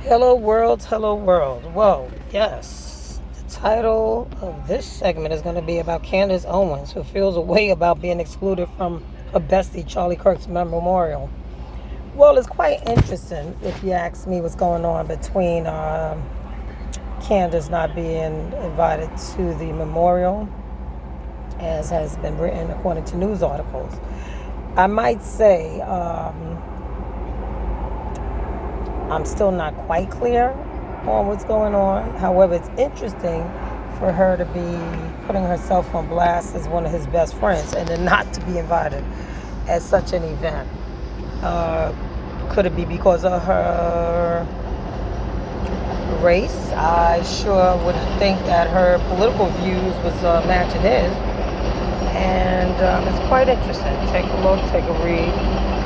Hello world, hello world. Well, yes, the title of this segment is going to be about Candace Owens, who feels a way about being excluded from her bestie Charlie Kirk's memorial. Well, it's quite interesting if you ask me what's going on between Candace not being invited to the memorial, as has been written according to news articles. I might say I'm still not quite clear on what's going on. However, it's interesting for her to be putting herself on blast as one of his best friends and then not to be invited at such an event. Uh, could it be because of her race? I sure would think that her political views was matching his. And it's quite interesting. Take a look, take a read,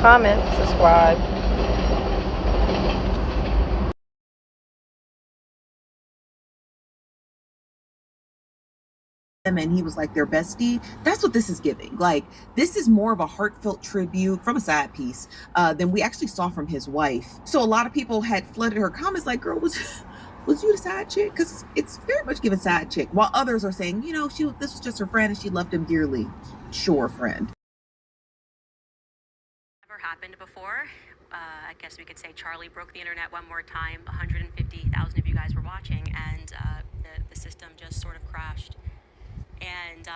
comment, subscribe. And he was like their bestie. That's what this is giving. Like, this is more of a heartfelt tribute from a side piece than we actually saw from his wife. So a lot of people had flooded her comments like, girl, was you the side chick? Because it's very much given side chick, while others are saying, this was just her friend and she loved him dearly. Sure, friend. Never happened before. I guess we could say Charlie broke the internet one more time. 150,000 of you guys were watching, and the system just sort of crashed. And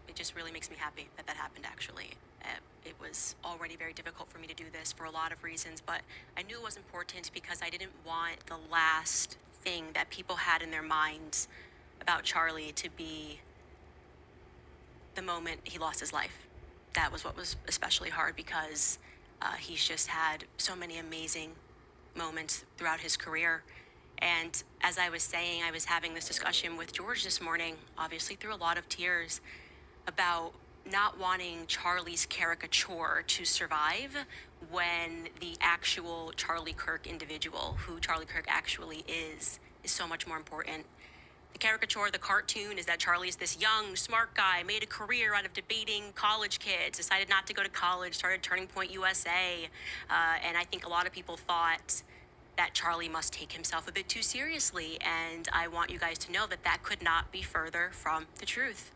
it just really makes me happy that that happened. Actually, it was already very difficult for me to do this for a lot of reasons, but I knew it was important because I didn't want the last thing that people had in their minds about Charlie to be the moment he lost his life. That was what was especially hard because he's just had so many amazing moments throughout his career. And as I was saying, I was having this discussion with George this morning, obviously through a lot of tears, about not wanting Charlie's caricature to survive when the actual Charlie Kirk individual, who Charlie Kirk actually is so much more important. The caricature, the cartoon, is that Charlie's this young, smart guy, made a career out of debating college kids, decided not to go to college, started Turning Point USA. And I think a lot of people thought that Charlie must take himself a bit too seriously. And I want you guys to know that that could not be further from the truth.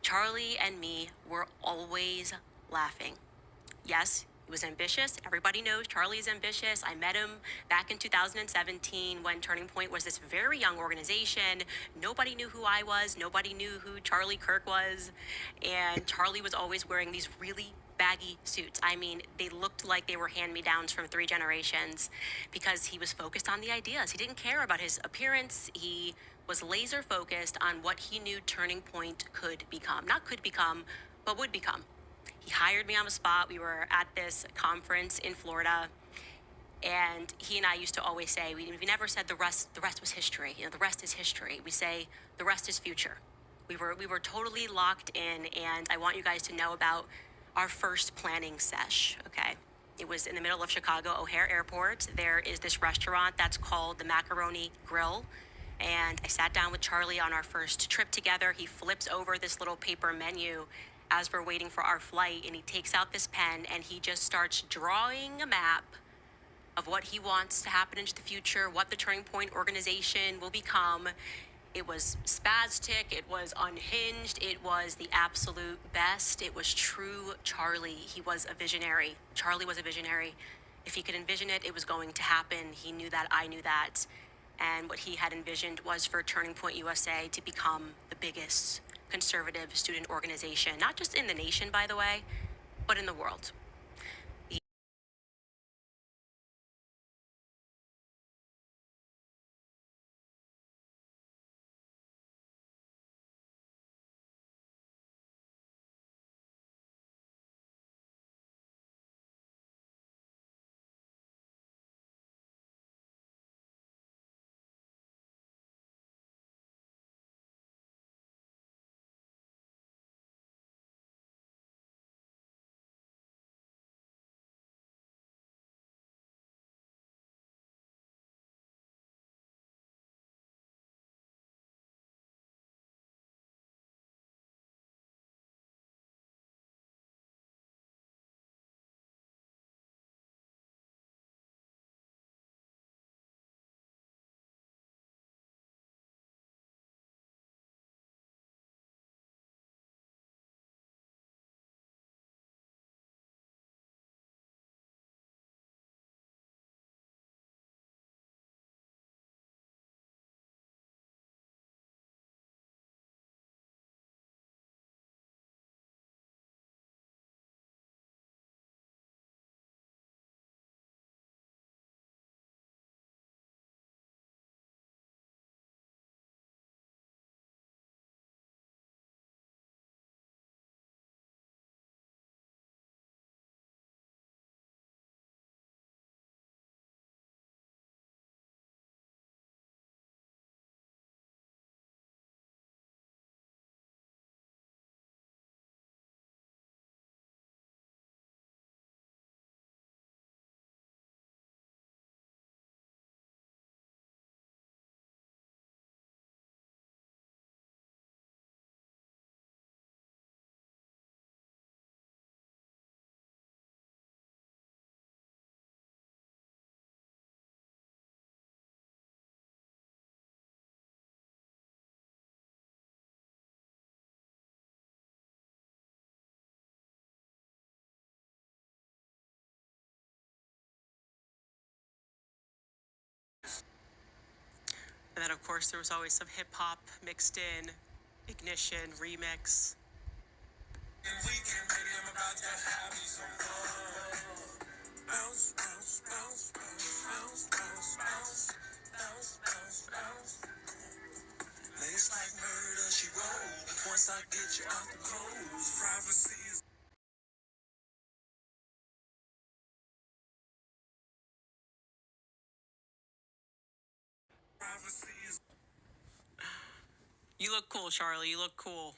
Charlie and me were always laughing. Yes, he was ambitious. Everybody knows Charlie is ambitious. I met him back in 2017 when Turning Point was this very young organization. Nobody knew who I was. Nobody knew who Charlie Kirk was. And Charlie was always wearing these really baggy suits. I mean, they looked like they were hand-me-downs from three generations because he was focused on the ideas. He didn't care about his appearance. He was laser focused on what he knew Turning Point could become. Not could become, but would become. He hired me on the spot. We were at this conference in Florida, and he and I used to always say, we never said the rest was history. The rest is history. We say the rest is future. We were totally locked in, and I want you guys to know about our first planning sesh, okay? It was in the middle of Chicago O'Hare Airport. There is this restaurant that's called the Macaroni Grill. And I sat down with Charlie on our first trip together. He flips over this little paper menu as we're waiting for our flight, and he takes out this pen and he just starts drawing a map of what he wants to happen into the future, what the Turning Point organization will become. It was spastic, it was unhinged, it was the absolute best. It was true Charlie. He was a visionary. Charlie was a visionary. If he could envision it, it was going to happen. He knew that, I knew that. And what he had envisioned was for Turning Point USA to become the biggest conservative student organization, not just in the nation, by the way, but in the world. And then, of course, there was always some hip hop mixed in, Ignition, remix. And we can make them about to have me some fun. Bounce, bounce, bounce, bounce, bounce, bounce, bounce, bounce, bounce. Lace like murder, she roll. Once I get you out the clothes, privacy is. You look cool, Charlie. You look cool.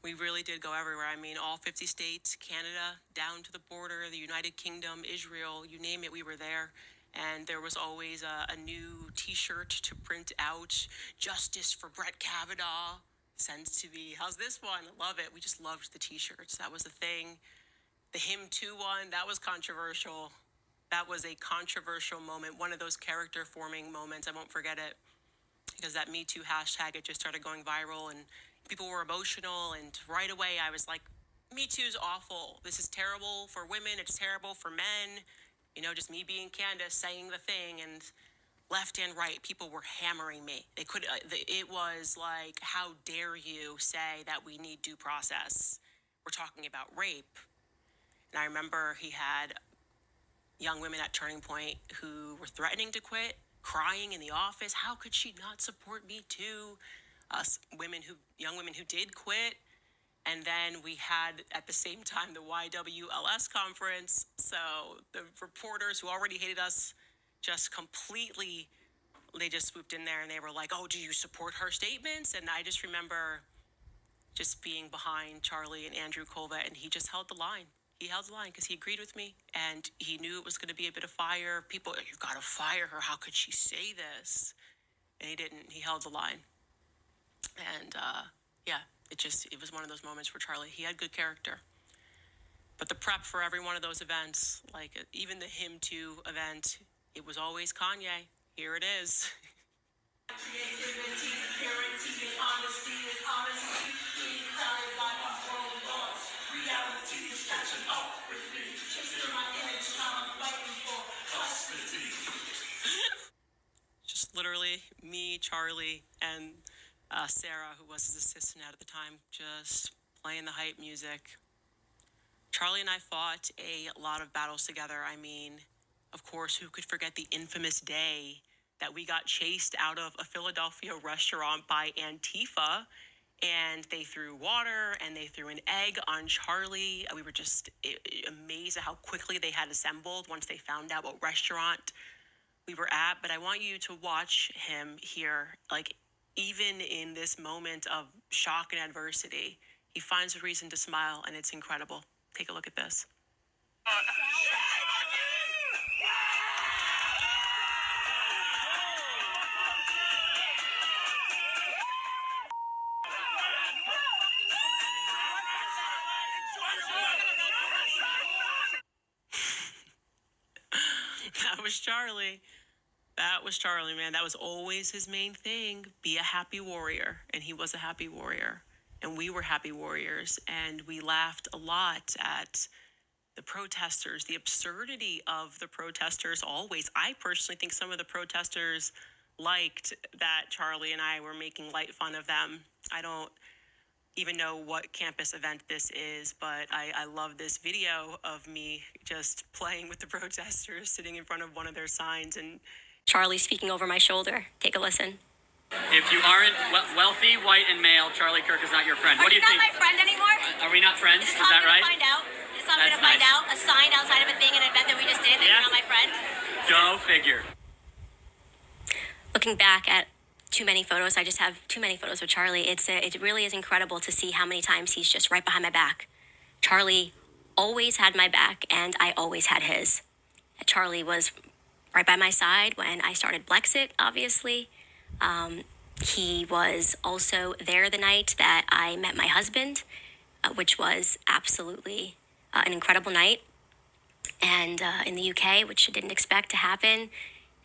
We really did go everywhere. I mean, all 50 states, Canada, down to the border, the United Kingdom, Israel, you name it, we were there. And there was always a new t-shirt to print out. Justice for Brett Kavanaugh. Sends to be. How's this one? Love it. We just loved the t-shirts. That was the thing. The Him Too one, that was controversial. That was a controversial moment. One of those character forming moments. I won't forget it. Because that Me Too hashtag, it just started going viral and people were emotional. And right away I was like, Me Too's awful. This is terrible for women. It's terrible for men. You know, just me being Candace saying the thing, and left and right, people were hammering me. They could, it was like, how dare you say that we need due process? We're talking about rape. And I remember he had young women at Turning Point who were threatening to quit, crying in the office. How could she not support Me Too? Young women who did quit. And then we had, at the same time, the YWLS conference. So the reporters who already hated us just completely, they just swooped in there and they were like, oh, do you support her statements? And I just remember just being behind Charlie and Andrew Colvett, and he just held the line. He held the line because he agreed with me, and he knew it was going to be a bit of fire. People, you've got to fire her. How could she say this? And he didn't. He held the line. And yeah, it was one of those moments where Charlie, he had good character. But the prep for every one of those events, like even the Him Too event, it was always Kanye. Here it is. Creativity, purity, and honesty is honesty. Being clouded by these wrong thoughts. Reality is catching up with me. Chasing my image, now I'm fighting for custody. Just literally me, Charlie, and Sarah, who was his assistant at the time, just playing the hype music. Charlie and I fought a lot of battles together. I mean, of course, who could forget the infamous day that we got chased out of a Philadelphia restaurant by Antifa, and they threw water and they threw an egg on Charlie. We were just amazed at how quickly they had assembled once they found out what restaurant we were at. But I want you to watch him here, like, even in this moment of shock and adversity, he finds a reason to smile, and it's incredible. Take a look at this. That was Charlie. That was Charlie, man. That was always his main thing. Be a happy warrior. And he was a happy warrior. And we were happy warriors. And we laughed a lot at the protesters, the absurdity of the protesters always. I personally think some of the protesters liked that Charlie and I were making light fun of them. I don't even know what campus event this is, but I love this video of me just playing with the protesters, sitting in front of one of their signs, and Charlie speaking over my shoulder. Take a listen. If you aren't wealthy, white, and male, Charlie Kirk is not your friend. What do you think? Are you not my friend anymore? Are we not friends? Is Is that right? Find out. Is this how I'm going to find out? A sign outside of a thing, an event that we just did, that you're not my friend? Go figure. Looking back at too many photos, I just have too many photos of Charlie. It really is incredible to see how many times he's just right behind my back. Charlie always had my back, and I always had his. Charlie was right by my side when I started Blexit, obviously. He was also there the night that I met my husband, which was absolutely an incredible night. And in the UK, which I didn't expect to happen.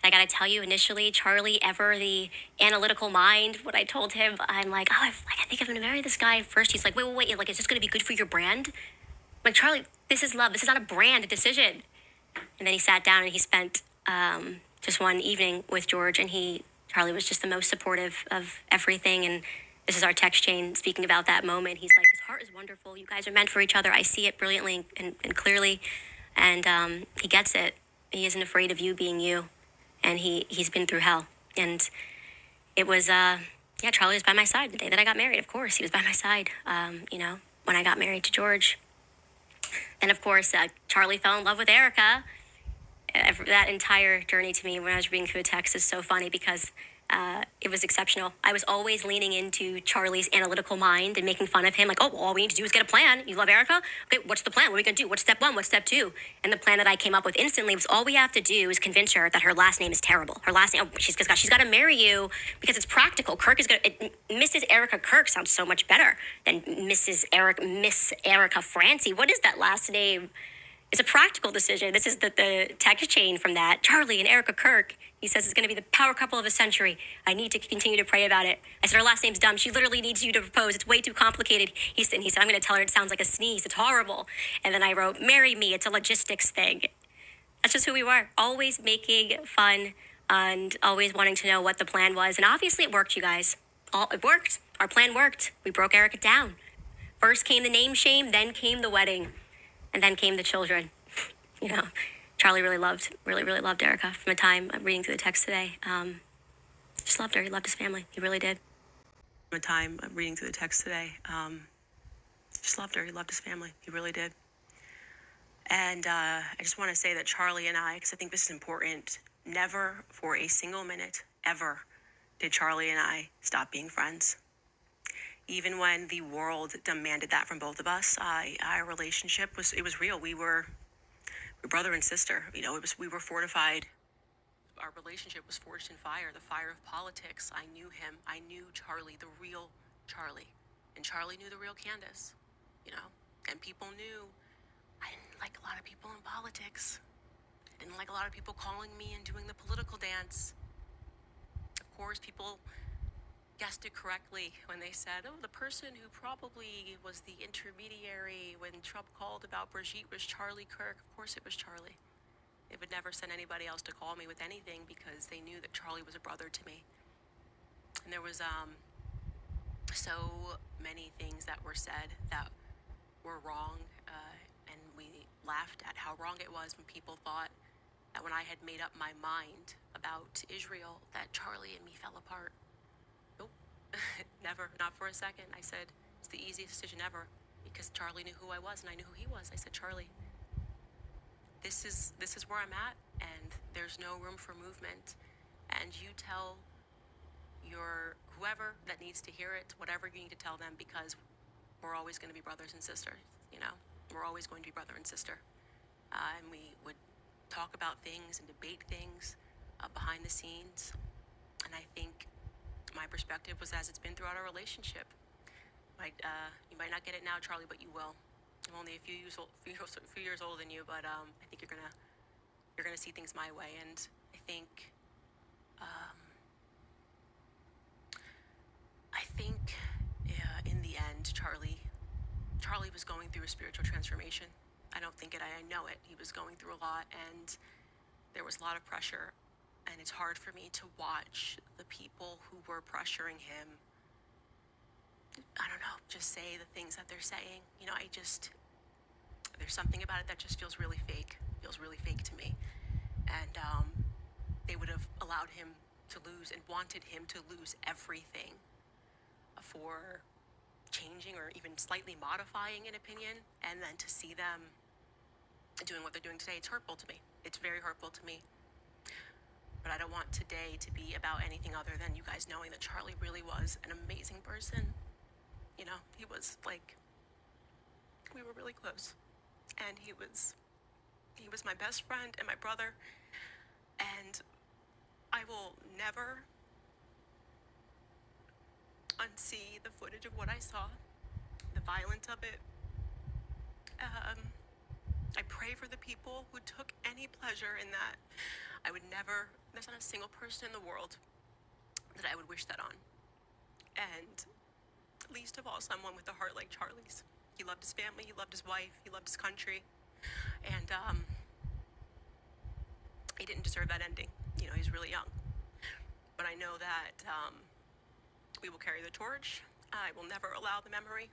I gotta tell you, initially, Charlie, ever the analytical mind, what I told him, I'm like, I think I'm gonna marry this guy. At first, he's like, wait, like, is this gonna be good for your brand? I'm like, Charlie, this is love. This is not a brand decision. And then he sat down and he spent just one evening with George, and he Charlie was just the most supportive of everything. And this is our text chain speaking about that moment. He's like, his heart is wonderful. You guys are meant for each other. I see it brilliantly and clearly. And he gets it. He isn't afraid of you being you. And he's been through hell. And it was, Charlie was by my side the day that I got married. Of course, he was by my side, when I got married to George. And of course, Charlie fell in love with Erica. That entire journey to me when I was reading through the text is so funny because it was exceptional. I was always leaning into Charlie's analytical mind and making fun of him. Like, oh, well, all we need to do is get a plan. You love Erica? Okay, what's the plan? What are we going to do? What's step one? What's step two? And the plan that I came up with instantly was all we have to do is convince her that her last name is terrible. Her last name, she's got to marry you because it's practical. Mrs. Erica Kirk sounds so much better than Miss Erica Francie. What is that last name? It's a practical decision. This is the text chain from that. Charlie and Erica Kirk. He says it's going to be the power couple of the century. I need to continue to pray about it. I said, her last name's dumb. She literally needs you to propose. It's way too complicated. He said, I'm going to tell her it sounds like a sneeze. It's horrible. And then I wrote, marry me. It's a logistics thing. That's just who we were. Always making fun and always wanting to know what the plan was. And obviously it worked, you guys. It worked. Our plan worked. We broke Erica down. First came the name shame, then came the wedding. And then came the children. Charlie really loved Erica from the time I'm reading through the text today. Just loved her. He loved his family. He really did. From the time I'm reading through the text today. Just loved her. He loved his family. He really did. And I just want to say that Charlie and I, because I think this is important, never for a single minute, ever, did Charlie and I stop being friends. Even when the world demanded that from both of us, our relationship was real. We were brother and sister. We were fortified. Our relationship was forged in fire, the fire of politics. I knew him. I knew Charlie, the real Charlie. And Charlie knew the real Candace, And people knew I didn't like a lot of people in politics. I didn't like a lot of people calling me and doing the political dance. Of course, people guessed it correctly when they said, oh, the person who probably was the intermediary when Trump called about Brigitte was Charlie Kirk. Of course it was Charlie. They would never send anybody else to call me with anything because they knew that Charlie was a brother to me. And there was so many things that were said that were wrong, and we laughed at how wrong it was when people thought that when I had made up my mind about Israel that Charlie and me fell apart. Never, not for a second. I said, it's the easiest decision ever because Charlie knew who I was and I knew who he was. I said, Charlie, this is where I'm at and there's no room for movement. And you tell your whoever that needs to hear it, whatever you need to tell them, because we're always going to be brothers and sisters, We're always going to be brother and sister. And we would talk about things and debate things behind the scenes. And I think my perspective was as it's been throughout our relationship. You might not get it now, Charlie, but you will. I'm only a few years older than you, but I think you're gonna see things my way. And I think in the end, Charlie was going through a spiritual transformation. I don't think it. I know it. He was going through a lot, and there was a lot of pressure. And it's hard for me to watch the people who were pressuring him, just say the things that they're saying. There's something about it that just feels really fake to me. And they would have allowed him to lose and wanted him to lose everything for changing or even slightly modifying an opinion. And then to see them doing what they're doing today, it's hurtful to me. It's very hurtful to me. But I don't want today to be about anything other than you guys knowing that Charlie really was an amazing person. He was we were really close. And he was my best friend and my brother. And I will never unsee the footage of what I saw, the violence of it. I pray for the people who took any pleasure in that. There's not a single person in the world that I would wish that on. And least of all, someone with a heart like Charlie's. He loved his family, he loved his wife, he loved his country. And he didn't deserve that ending. He's really young. But I know that we will carry the torch. I will never allow the memory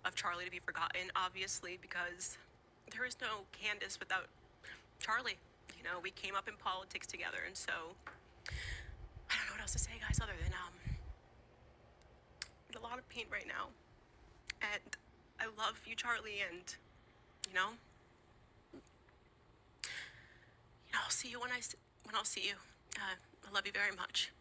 of Charlie to be forgotten, obviously, because there is no Candace without Charlie. You know, we came up in politics together, and so I don't know what else to say, guys, other than I'm in a lot of pain right now. And I love you, Charlie, and I'll see you when I'll see you. I love you very much.